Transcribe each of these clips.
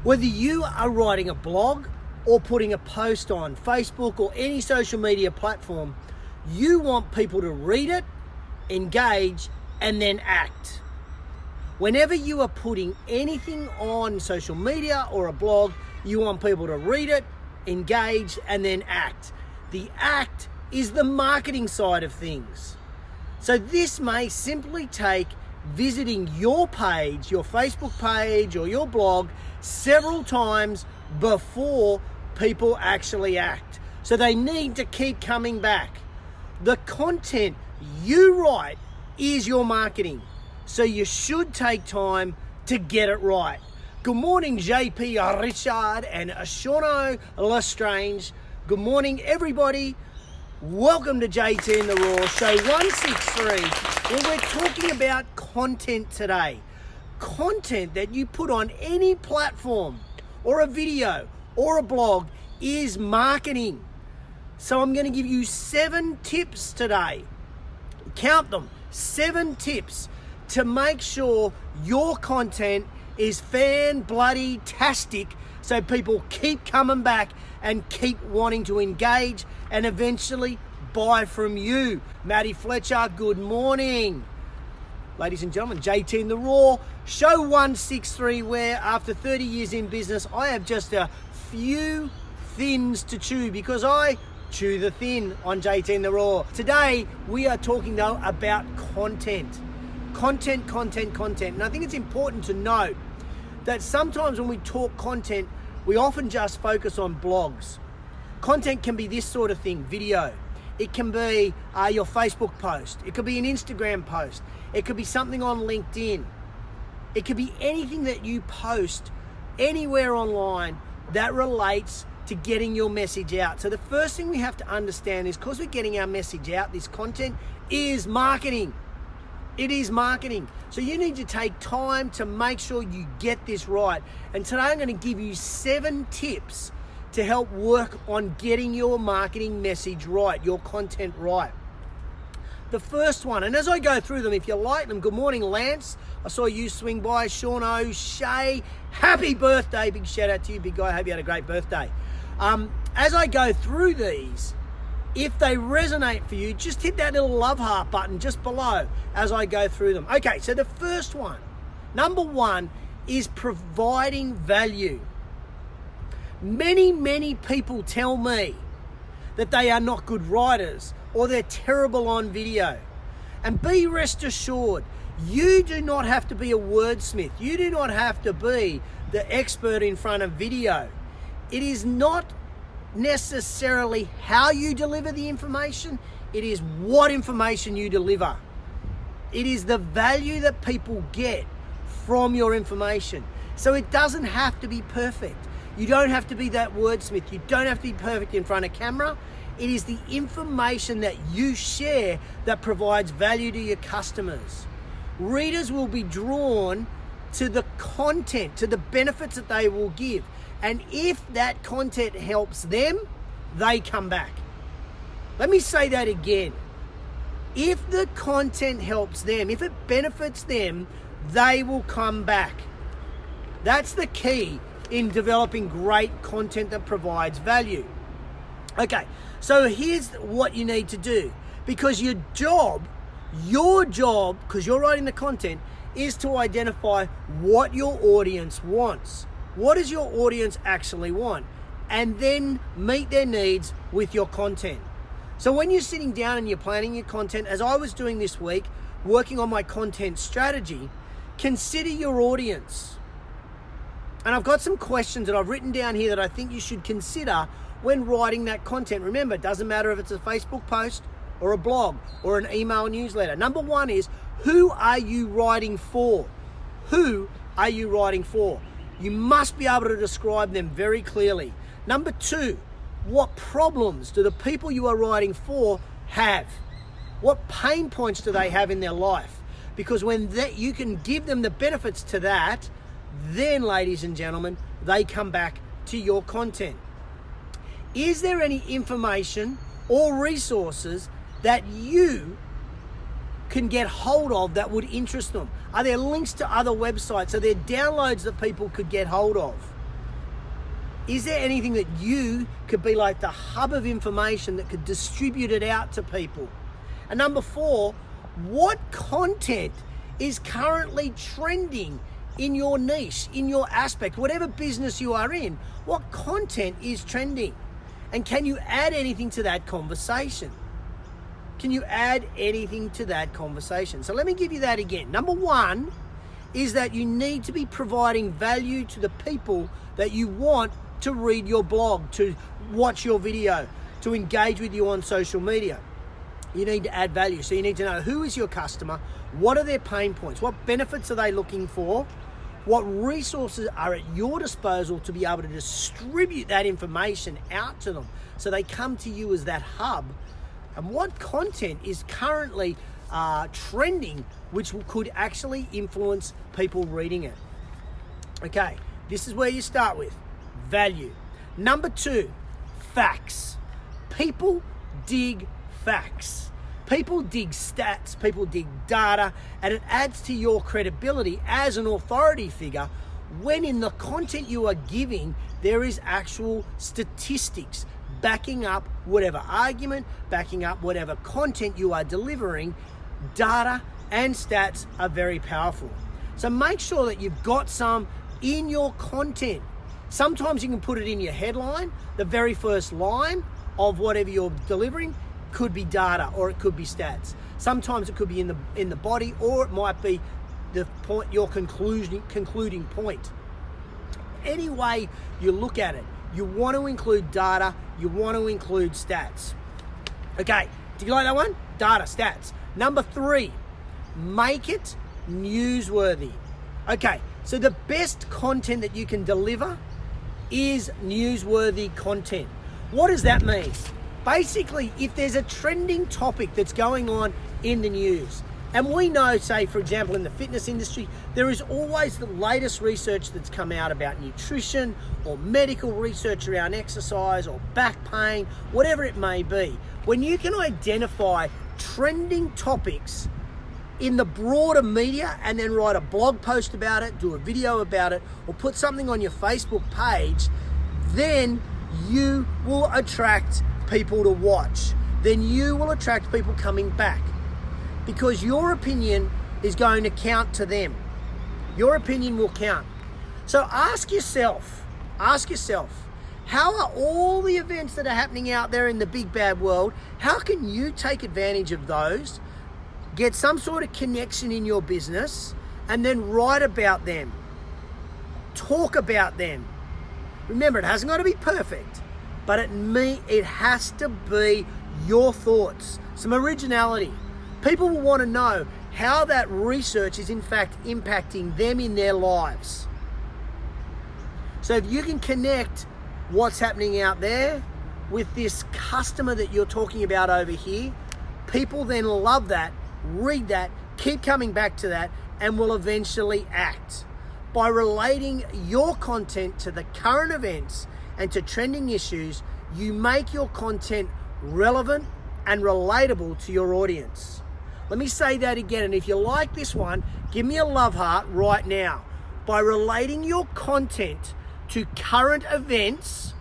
Whether you are writing a blog or putting a post on Facebook or any social media platform, you want people to read it, engage, and then act. Whenever you are putting anything on social media or a blog, you want people to read it, engage, and then act. The act is the marketing side of things. So this may simply take visiting your page, your Facebook page or your blog several times before people actually act. So they need to keep coming back. The content you write is your marketing. So you should take time to get it right. Good morning, JP Richard and Shono Lestrange. Good morning, everybody. Welcome to JTinTheRaw, show 163, where we're talking about content today. Content that you put on any platform or a video or a blog is marketing. So I'm going to give you 7 tips today. Count them, 7 tips to make sure your content is fan-bloody-tastic so people keep coming back and keep wanting to engage and eventually buy from you. Matty Fletcher, good morning. Ladies and gentlemen, JTinTheRaw, show 163, where after 30 years in business, I have just a few thins to chew because I chew the thin on JTinTheRaw. Today, we are talking though about content. Content. And I think it's important to note that sometimes when we talk content, we often just focus on blogs. Content can be this sort of thing, video. It can be your Facebook post. It could be an Instagram post. It could be something on LinkedIn. It could be anything that you post anywhere online that relates to getting your message out. So the first thing we have to understand is, because we're getting our message out, this content is marketing. It is marketing. So you need to take time to make sure you get this right. And today I'm going to give you 7 tips to help work on getting your marketing message right, your content right. The first one, and as I go through them, if you like them, good morning, Lance. I saw you swing by. Sean O'Shea, happy birthday. Big shout out to you, big guy. I hope you had a great birthday. As I go through these, if they resonate for you, just hit that little love heart button just below as I go through them. Okay, so the first one, number 1, is providing value. Many people tell me that they are not good writers or they're terrible on video. And be rest assured, you do not have to be a wordsmith. You do not have to be the expert in front of video. It is not necessarily how you deliver the information, it is what information you deliver. It is the value that people get from your information. So it doesn't have to be perfect. You don't have to be that wordsmith. You don't have to be perfect in front of camera. It is the information that you share that provides value to your customers. Readers will be drawn to the content, to the benefits that they will give. And if that content helps them, they come back. Let me say that again. If the content helps them, if it benefits them, they will come back. That's the key in developing great content that provides value. Okay, so here's what you need to do. Because your job, because you're writing the content, is to identify what your audience wants. What does your audience actually want? And then meet their needs with your content. So when you're sitting down and you're planning your content, as I was doing this week, working on my content strategy, consider your audience. And I've got some questions that I've written down here that I think you should consider when writing that content. Remember, it doesn't matter if it's a Facebook post or a blog or an email newsletter. Number 1 is, who are you writing for? Who are you writing for? You must be able to describe them very clearly. Number 2, what problems do the people you are writing for have? What pain points do they have in their life? Because when you can give them the benefits to that, then, ladies and gentlemen, they come back to your content. Is there any information or resources that you can get hold of that would interest them? Are there links to other websites? Are there downloads that people could get hold of? Is there anything that you could be like the hub of information that could distribute it out to people? And number 4, what content is currently trending in your niche, in your aspect, whatever business you are in? What content is trending? And can you add anything to that conversation? Can you add anything to that conversation? So let me give you that again. Number 1 is that you need to be providing value to the people that you want to read your blog, to watch your video, to engage with you on social media. You need to add value. So you need to know, who is your customer? What are their pain points? What benefits are they looking for? What resources are at your disposal to be able to distribute that information out to them so they come to you as that hub? And what content is currently trending, which could actually influence people reading it? Okay, this is where you start with value. Number 2, facts. People dig facts. People dig stats, people dig data, and it adds to your credibility as an authority figure when in the content you are giving, there is actual statistics backing up whatever argument, backing up whatever content you are delivering. Data and stats are very powerful. So make sure that you've got some in your content. Sometimes you can put it in your headline. The very first line of whatever you're delivering could be data, or it could be stats. Sometimes it could be in the body, or it might be the point, your concluding point. Any way you look at it, you want to include data, you want to include stats. Okay, do you like that one? Data, stats. Number 3, make it newsworthy. Okay, so the best content that you can deliver is newsworthy content. What does that mean? Basically, if there's a trending topic that's going on in the news, and we know, say, for example, in the fitness industry, there is always the latest research that's come out about nutrition or medical research around exercise or back pain, whatever it may be. When you can identify trending topics in the broader media and then write a blog post about it, do a video about it, or put something on your Facebook page, then you will attract people to watch. Then you will attract people coming back, because your opinion is going to count to them. Your opinion will count. So ask yourself, how are all the events that are happening out there in the big bad world, how can you take advantage of those, get some sort of connection in your business, and then write about them, talk about them. Remember, it hasn't got to be perfect, but it has to be your thoughts, some originality. People will want to know how that research is in fact impacting them in their lives. So if you can connect what's happening out there with this customer that you're talking about over here, people then love that, read that, keep coming back to that, and will eventually act. By relating your content to the current events and to trending issues, you make your content relevant and relatable to your audience. Let me say that again, and if you like this one, give me a love heart right now. By relating your content to current events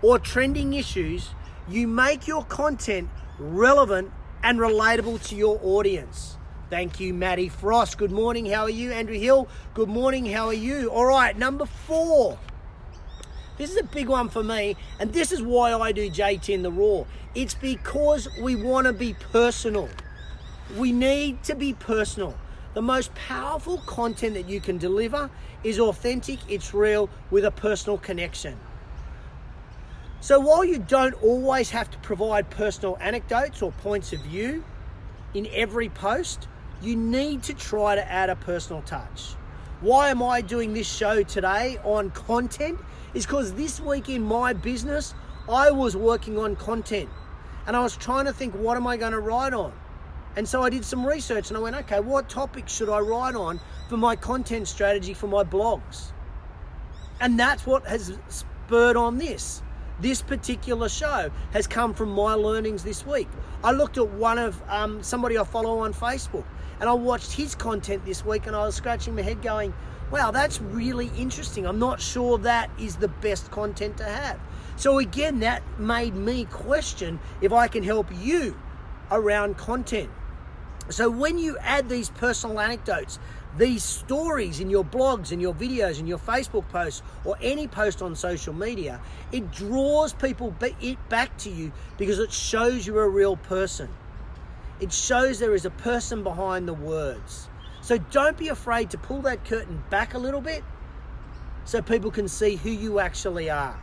or trending issues, you make your content relevant and relatable to your audience. Thank you, Maddie Frost. Good morning, how are you? Andrew Hill, good morning, how are you? All right, number 4. This is a big one for me, and this is why I do JTinTheRaw. It's because we want to be personal. We need to be personal. The most powerful content that you can deliver is authentic, it's real, with a personal connection. So while you don't always have to provide personal anecdotes or points of view in every post, you need to try to add a personal touch. Why am I doing this show today on content? Is because this week in my business, I was working on content and I was trying to think, what am I going to write on? And so I did some research and I went, okay, what topics should I write on for my content strategy for my blogs? And that's what has spurred on this. This particular show has come from my learnings this week. I looked at one of somebody I follow on Facebook, and I watched his content this week, and I was scratching my head going, wow, that's really interesting. I'm not sure that is the best content to have. So again, that made me question if I can help you around content. So when you add these personal anecdotes, these stories in your blogs and your videos and your Facebook posts or any post on social media, it draws people back to you because it shows you're a real person. It shows there is a person behind the words. So don't be afraid to pull that curtain back a little bit so people can see who you actually are.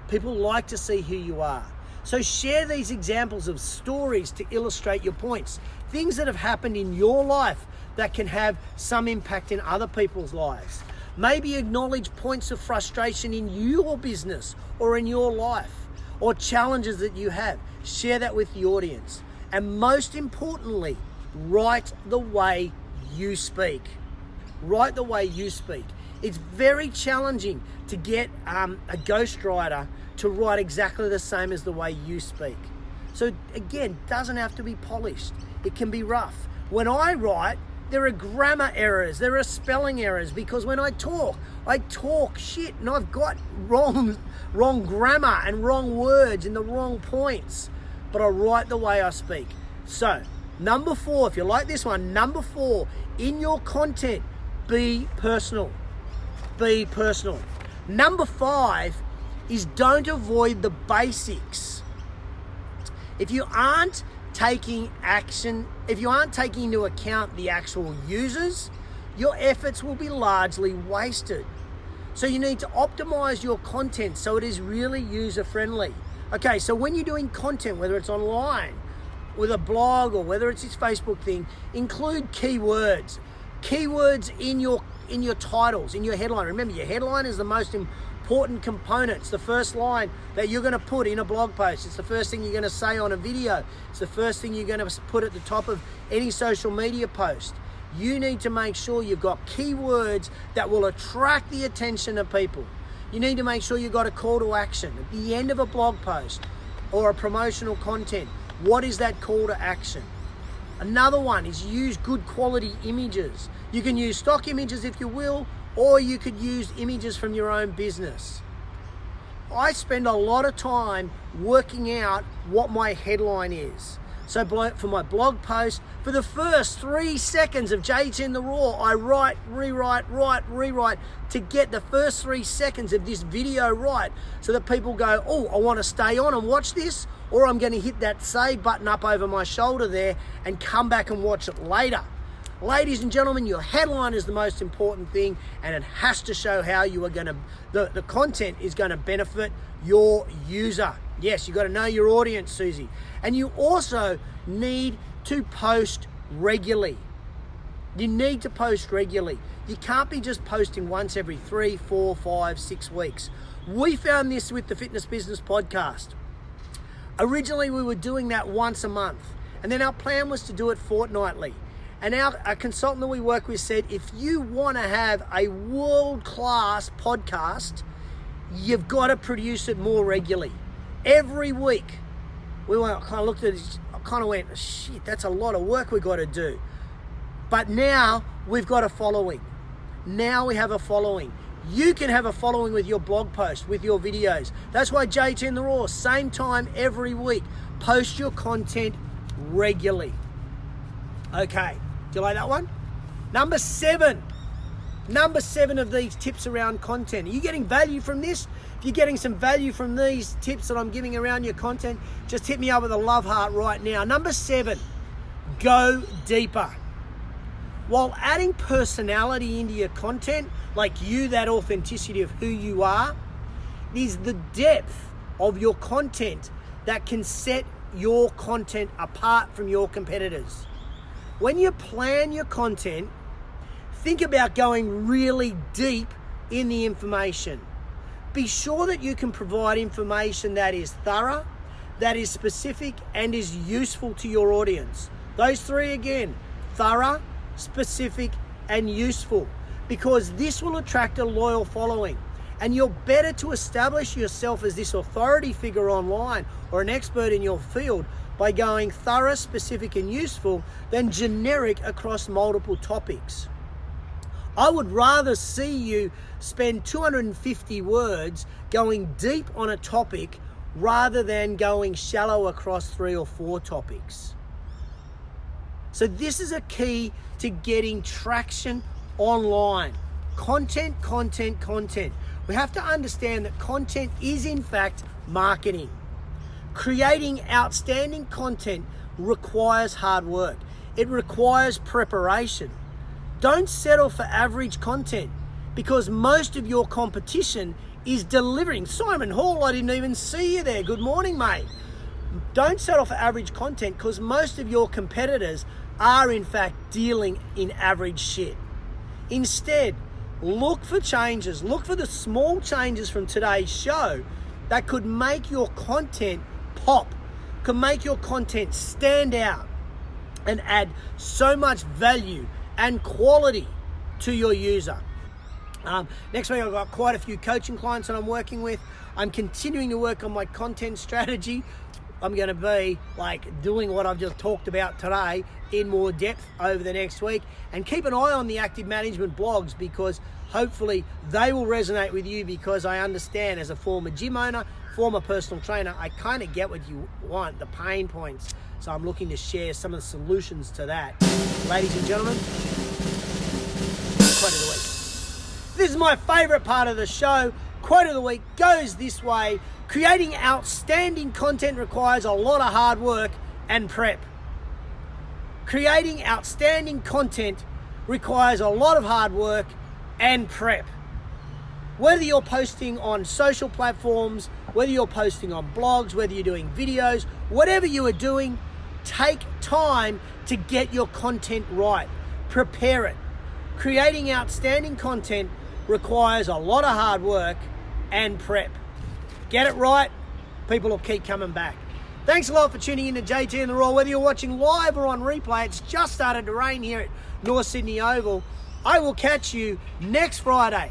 People like to see who you are. So share these examples of stories to illustrate your points. Things that have happened in your life that can have some impact in other people's lives. Maybe acknowledge points of frustration in your business or in your life, or challenges that you have. Share that with the audience. And most importantly, write the way you speak. Write the way you speak. It's very challenging to get a ghostwriter to write exactly the same as the way you speak. So again, doesn't have to be polished. It can be rough. When I write, there are grammar errors, there are spelling errors, because when I talk shit, and I've got wrong grammar and wrong words in the wrong points, but I write the way I speak. So, number 4, if you like this one, number 4, in your content, be personal. Be personal. Number 5 is don't avoid the basics. If you aren't taking into account the actual users, your efforts will be largely wasted. So you need to optimize your content so it is really user-friendly. Okay, so when you're doing content, whether it's online, with a blog, or whether it's this Facebook thing, include keywords. Keywords in your titles, in your headline. Remember, your headline is the most important component. It's the first line that you're going to put in a blog post. It's the first thing you're going to say on a video. It's the first thing you're going to put at the top of any social media post. You need to make sure you've got keywords that will attract the attention of people. You need to make sure you've got a call to action. At the end of a blog post or a promotional content, what is that call to action? Another one is use good quality images. You can use stock images if you will, or you could use images from your own business. I spend a lot of time working out what my headline is. So for my blog post, for the first 3 seconds of JTinTheRaw, I write, rewrite to get the first 3 seconds of this video right, so that people go, oh, I want to stay on and watch this, or I'm going to hit that save button up over my shoulder there and come back and watch it later. Ladies and gentlemen, your headline is the most important thing, and it has to show how you are going to, the content is going to benefit your user. Yes, you've got to know your audience, Susie. And you also need to post regularly. You need to post regularly. You can't be just posting once every 3, 4, 5, 6 weeks. We found this with the Fitness Business Podcast. Originally, we were doing that once a month, and then our plan was to do it fortnightly. And our consultant that we work with said, if you want to have a world-class podcast, you've got to produce it more regularly. Every week. I kind of looked at it, I kind of went, shit, that's a lot of work we've got to do. But now we've got a following. Now we have a following. You can have a following with your blog post, with your videos. That's why JTinTheRaw, same time every week. Post your content regularly. Okay, do you like that one? Number 7 of these tips around content. Are you getting value from this? If you're getting some value from these tips that I'm giving around your content, just hit me up with a love heart right now. Number 7, go deeper. While adding personality into your content, like you, that authenticity of who you are, it is the depth of your content that can set your content apart from your competitors. When you plan your content, think about going really deep in the information. Be sure that you can provide information that is thorough, that is specific, and is useful to your audience. Those 3 again, thorough, specific, and useful, because this will attract a loyal following. And you're better to establish yourself as this authority figure online or an expert in your field by going thorough, specific, and useful than generic across multiple topics. I would rather see you spend 250 words going deep on a topic rather than going shallow across 3 or 4 topics. So this is a key to getting traction online. Content, content, content. We have to understand that content is in fact marketing. Creating outstanding content requires hard work. It requires preparation. Don't settle for average content because most of your competition is delivering. Simon Hall, I didn't even see you there. Good morning, mate. Don't settle for average content because most of your competitors are in fact dealing in average shit. Instead, look for changes. Look for the small changes from today's show that could make your content pop, could make your content stand out and add so much value and quality to your user. Next week I've got quite a few coaching clients that I'm working with. I'm continuing to work on my content strategy. I'm going to be doing what I've just talked about today in more depth over the next week. And keep an eye on the Active Management blogs because hopefully they will resonate with you, because I understand as a former gym owner, former personal trainer, I kind of get what you want, the pain points. So I'm looking to share some of the solutions to that. Ladies and gentlemen, quote of the week. This is my favorite part of the show. Quote of the week goes this way: creating outstanding content requires a lot of hard work and prep. Creating outstanding content requires a lot of hard work and prep. Whether you're posting on social platforms, whether you're posting on blogs, whether you're doing videos, whatever you are doing, take time to get your content right. Prepare it. Creating outstanding content requires a lot of hard work and prep. Get it right, people will keep coming back. Thanks a lot for tuning in to JT and the Raw. Whether you're watching live or on replay, it's just started to rain here at North Sydney Oval. I will catch you next Friday,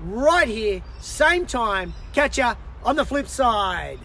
right here, same time. Catch ya on the flip side.